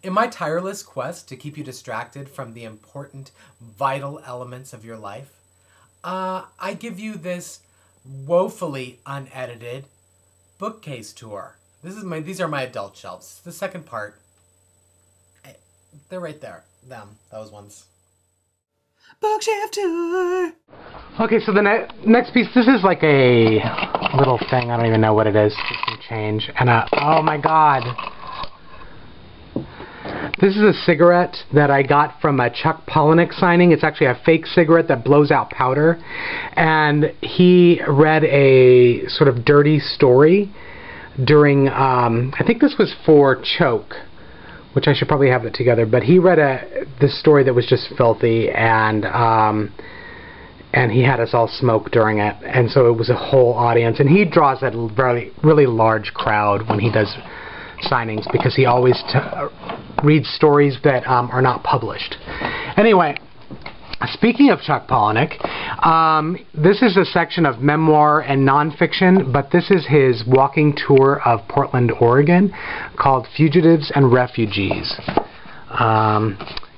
In my tireless quest to keep you distracted from the important, vital elements of your life, I give you this woefully unedited bookcase tour. These are my adult shelves. The second part, they're right there. Those ones. Bookshelf tour. Okay, so the next piece, this is like a little thing. I don't even know what it is. Just some change. And oh my god. This is a cigarette that I got from a Chuck Palahniuk signing. It's actually a fake cigarette that blows out powder. And he read a sort of dirty story during, I think this was for Choke, which I should probably have it together. But he read this story that was just filthy, and he had us all smoke during it. And so it was a whole audience. And he draws a really large crowd when he does signings, because he always reads stories that are not published. Anyway, speaking of Chuck Palahniuk, this is a section of memoir and nonfiction, but this is his walking tour of Portland, Oregon, called Fugitives and Refugees.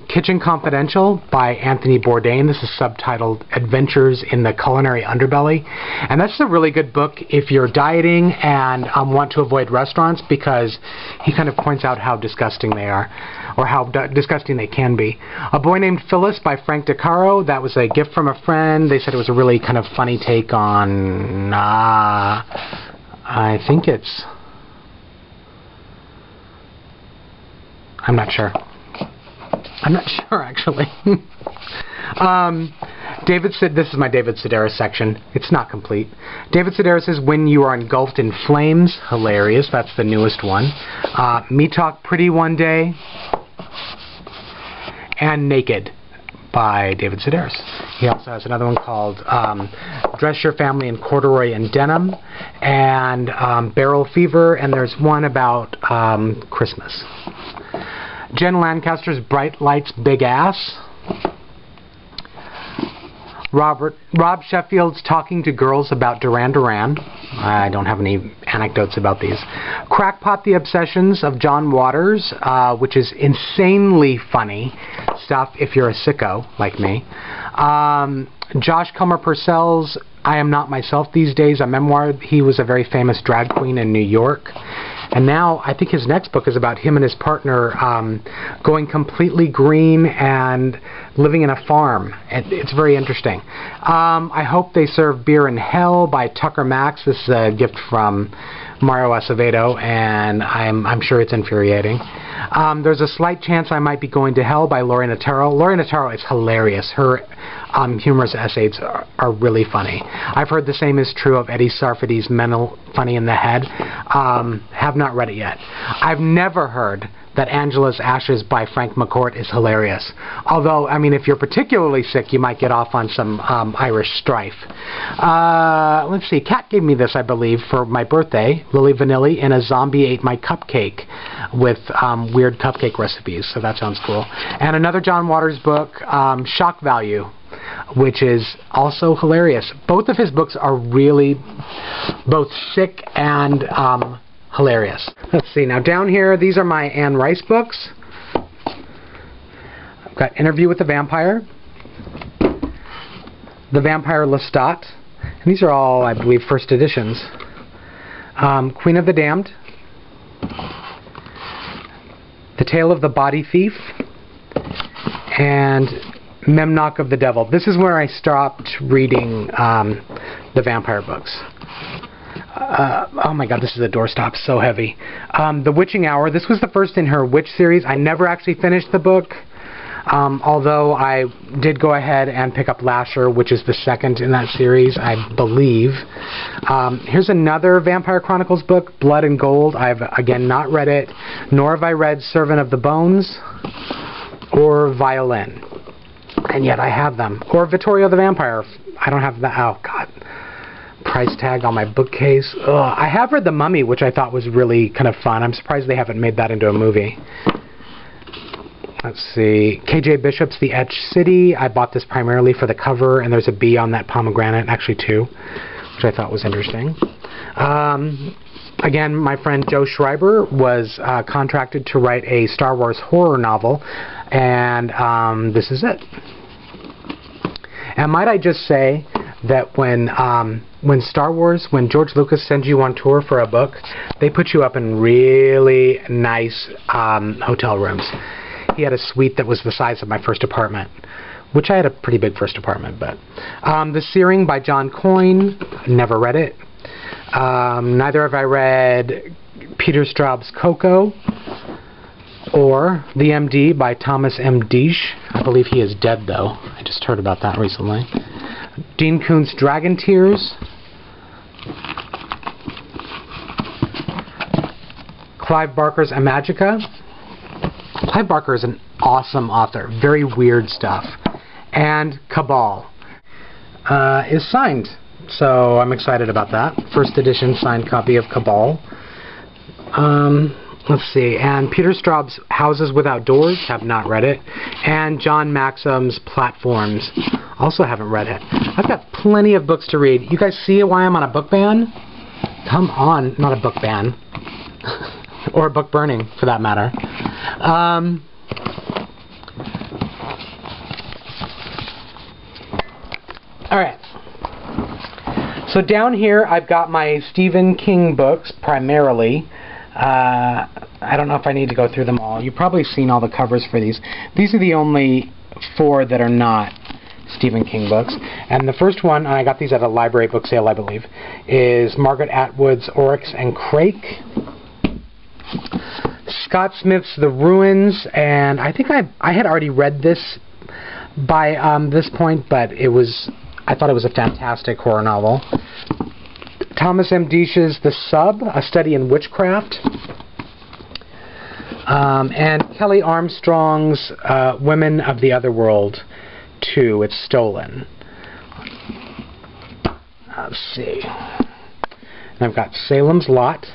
Kitchen Confidential by Anthony Bourdain. This is subtitled Adventures in the Culinary Underbelly. And that's a really good book if you're dieting and want to avoid restaurants, because he kind of points out how disgusting they are, or how disgusting they can be. A Boy Named Phyllis by Frank DeCaro. That was a gift from a friend. They said it was a really kind of funny take on, I think it's, I'm not sure. I'm not sure, actually. This is my David Sedaris section. It's not complete. David Sedaris says, When You Are Engulfed in Flames. Hilarious. That's the newest one. Me Talk Pretty One Day. And Naked by David Sedaris. He also has another one called Dress Your Family in Corduroy and Denim, and Barrel Fever, and there's one about Christmas. Jen Lancaster's Bright Lights, Big Ass. Rob Sheffield's Talking to Girls About Duran Duran. I don't have any anecdotes about these. Crackpot the Obsessions of John Waters, which is insanely funny stuff if you're a sicko like me. Josh Comer Purcell's I Am Not Myself These Days, a memoir. He was a very famous drag queen in New York. And now I think his next book is about him and his partner going completely green and living in a farm. It's very interesting. I Hope They Serve Beer in Hell by Tucker Max. This is a gift from Mario Acevedo, and I'm sure it's infuriating. There's a Slight Chance I Might Be Going to Hell by Lori Nataro. Lori Nataro is hilarious. Her humorous essays are really funny. I've heard the same is true of Eddie Sarfati's Mental Funny in the Head. Have not read it yet. I've never heard that Angela's Ashes by Frank McCourt is hilarious. Although, I mean, if you're particularly sick, you might get off on some Irish strife. Let's see, Kat gave me this, I believe, for my birthday, Lily Vanilli, and A Zombie Ate My Cupcake, with weird cupcake recipes, so that sounds cool. And another John Waters book, Shock Value, which is also hilarious. Both of his books are really both sick and hilarious. Let's see, now down here, these are my Anne Rice books. I've got Interview with the Vampire, The Vampire Lestat, and these are all, I believe, first editions. Queen of the Damned, The Tale of the Body Thief, and Memnoch of the Devil. This is where I stopped reading the vampire books. Oh my god, this is a doorstop, so heavy. The Witching Hour, this was the first in her Witch series. I never actually finished the book, although I did go ahead and pick up Lasher, which is the second in that series, I believe. Here's another Vampire Chronicles book, Blood and Gold. I've, again, not read it, nor have I read Servant of the Bones or Violin. And yet I have them. Or Vittorio the Vampire. I don't have that. Oh, God. Price tag on my bookcase. Ugh. I have read The Mummy, which I thought was really kind of fun. I'm surprised they haven't made that into a movie. Let's see. K.J. Bishop's The Etched City. I bought this primarily for the cover, and there's a bee on that pomegranate. Actually, two, which I thought was interesting. Again, my friend Joe Schreiber was contracted to write a Star Wars horror novel, and this is it. And might I just say that when George Lucas sends you on tour for a book, they put you up in really nice hotel rooms. He had a suite that was the size of my first apartment, which I had a pretty big first apartment. But The Searing by John Coyne, never read it. Neither have I read Peter Straub's Coco or The MD by Thomas M. Desch. I believe he is dead, though. I just heard about that recently. Dean Koontz' Dragon Tears. Clive Barker's Imagica. Clive Barker is an awesome author. Very weird stuff. And Cabal is signed. So I'm excited about that. First edition signed copy of Cabal. Let's see. And Peter Straub's Houses Without Doors, have not read it. And John Maxim's Platforms, also haven't read it. I've got plenty of books to read. You guys see why I'm on a book ban? Come on, not a book ban. Or a book burning, for that matter. Alright. So down here I've got my Stephen King books, primarily. I don't know if I need to go through them all. You've probably seen all the covers for these. These are the only 4 that are not Stephen King books. And the first one, and I got these at a library book sale, I believe, is Margaret Atwood's Oryx and Crake. Scott Smith's The Ruins, and I think I had already read this by this point, but I thought it was a fantastic horror novel. Thomas M. Desch's The Sub, A Study in Witchcraft. And Kelly Armstrong's Women of the Other World 2, It's Stolen. Let's see. And I've got Salem's Lot.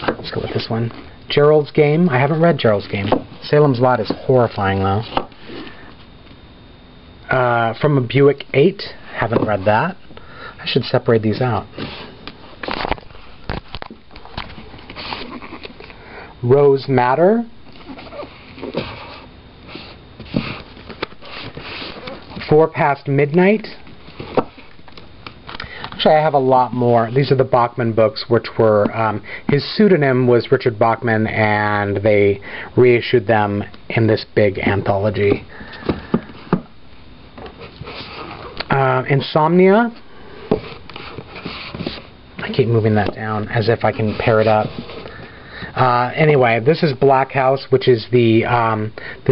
Let's go with this one. Gerald's Game. I haven't read Gerald's Game. Salem's Lot is horrifying, though. From a Buick 8. Haven't read that. I should separate these out. Rose Madder. Four Past Midnight. Actually, I have a lot more. These are the Bachman books, which were, his pseudonym was Richard Bachman, and they reissued them in this big anthology. Insomnia. I keep moving that down as if I can pair it up. Anyway, this is Black House, which is the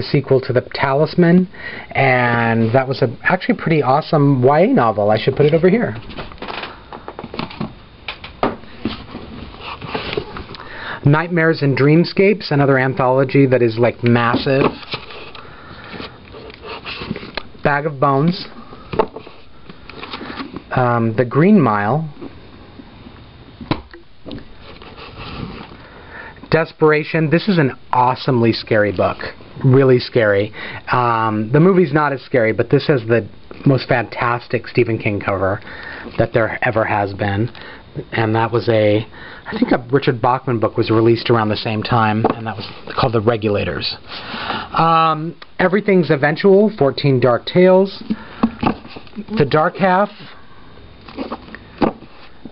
sequel to The Talisman, and that was actually a pretty awesome YA novel. I should put it over here. Nightmares and Dreamscapes, another anthology that is like massive. Bag of Bones. The Green Mile. Desperation. This is an awesomely scary book. Really scary. The movie's not as scary, but this has the most fantastic Stephen King cover that there ever has been. And that was I think a Richard Bachman book was released around the same time, and that was called The Regulators. Everything's Eventual, 14 Dark Tales. The Dark Half.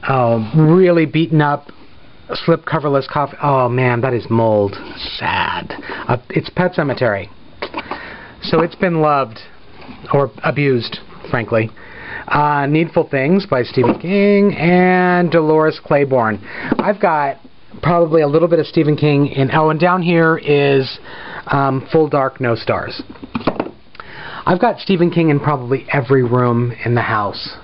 Oh, really beaten up, slipcoverless coffee. Oh man, that is mold. Sad. It's Pet Sematary. So it's been loved, or abused, frankly. Needful Things by Stephen King, and Dolores Claiborne. I've got probably a little bit of Stephen King in. Oh, and down here is Full Dark, No Stars. I've got Stephen King in probably every room in the house.